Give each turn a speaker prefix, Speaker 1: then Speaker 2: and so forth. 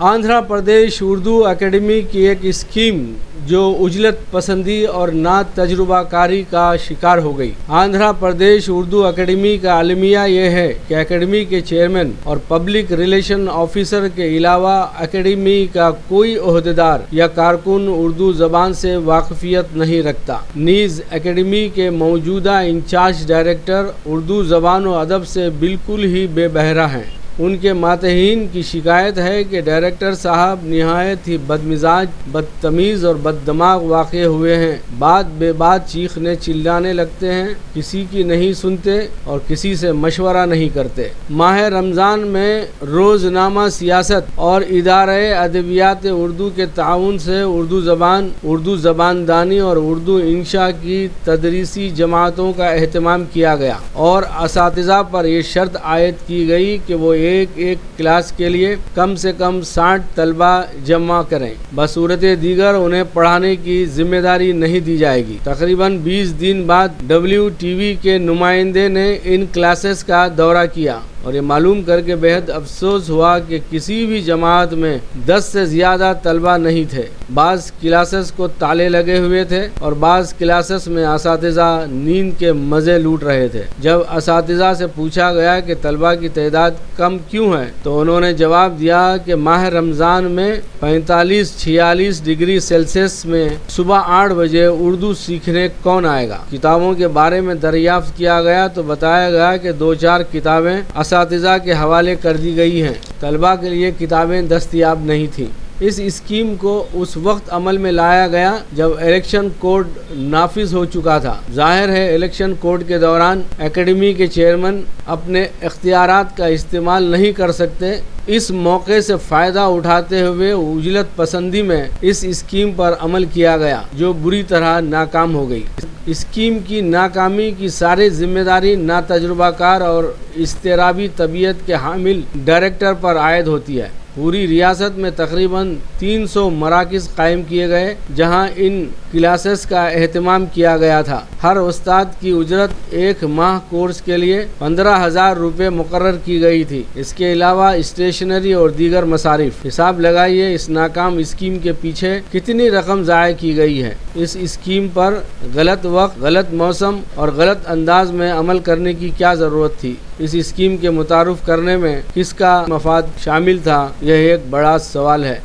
Speaker 1: Andhra Pradesh Urdu academy کی ایک scheme جو اجلت پسندی اور نا تجربہ کاری کا شکار ہو گئی۔ آندھرا پردیش اردو اکیڈمی کا المیہ یہ ہے کہ اکیڈمی کے چیئرمین اور پبلک ریلیشن آفیسر کے علاوہ اکیڈمی کا کوئی عہدیدار یا کارکن اردو زبان سے واقفیت نہیں رکھتا۔ نیز اکیڈمی کے موجودہ انچارج ڈائریکٹر اردو زبان و ادب سے بالکل ہی بے بہرہ ہیں۔ ان کے ماتحین کی شکایت ہے کہ ڈائریکٹر صاحب نہایت ہی بدمزاج، بدتمیز اور بددماغ واقع ہوئے ہیں۔ بات بے بات چیخنے چلانے لگتے ہیں، کسی کی نہیں سنتے اور کسی سے مشورہ نہیں کرتے۔ ماہ رمضان میں روزنامہ سیاست اور ادارہ ادبیات اردو کے تعاون سے اردو زبان دانی اور اردو انشاء کی تدریسی جماعتوں کا اہتمام کیا گیا اور اساتذہ پر یہ شرط عائد کی گئی کہ وہ ایک کلاس کے لیے کم سے کم 60 طلبہ جمع کریں۔ بصورت دیگر انہیں پڑھانے کی ذمہ داری نہیں دی جائے گی۔ تقریباً 20 دن بعد WTV کے نمائندے نے ان کلاسز کا دورہ کیا اور یہ معلوم کر کے بہت افسوس ہوا کہ کسی بھی جماعت میں 10 سے زیادہ طلبہ نہیں تھے۔ بعض کلاسز کو تالے لگے ہوئے تھے اور بعض کلاسز میں اساتذہ نیند کے مزے لوٹ رہے تھے۔ جب اساتذہ سے پوچھا گیا کہ طلبہ کی تعداد کم کیوں ہے تو انہوں نے جواب دیا کہ ماہ رمضان میں 45-46 ڈگری سیلسیس میں صبح 8 بجے اردو سیکھنے کون آئے گا۔ کتابوں کے بارے میں دریافت کیا گیا تو بتایا گیا کہ 2-4 کتابیں اساتذہ کے حوالے کر دی گئی ہیں۔ طلبہ کے لیے کتابیں دستیاب نہیں تھیں۔ اس اسکیم کو اس وقت عمل میں لایا گیا جب الیکشن کوڈ نافذ ہو چکا تھا۔ ظاہر ہے الیکشن کوڈ کے دوران اکیڈمی کے چیئرمین اپنے اختیارات کا استعمال نہیں کر سکتے۔ اس موقع سے فائدہ اٹھاتے ہوئے اجلت پسندی میں اس اسکیم پر عمل کیا گیا جو بری طرح ناکام ہو گئی۔ اسکیم کی ناکامی کی ساری ذمہ داری ناتجربہ کار اور اضطرابی طبیعت کے حامل ڈائریکٹر پر عائد ہوتی ہے۔ پوری ریاست میں تقریباً 300 مراکز قائم کیے گئے جہاں ان کلاسز کا اہتمام کیا گیا تھا۔ ہر استاد کی اجرت ایک ماہ کورس کے لیے 15,000 روپے مقرر کی گئی تھی۔ اس کے علاوہ اسٹیشنری اور دیگر مصارف۔ حساب لگائیے اس ناکام اسکیم کے پیچھے کتنی رقم ضائع کی گئی ہے۔ اس اسکیم پر غلط وقت، غلط موسم اور غلط انداز میں عمل کرنے کی کیا ضرورت تھی؟ اس اسکیم کے متعارف کرنے میں کس کا مفاد شامل تھا؟ یہ ایک بڑا سوال ہے۔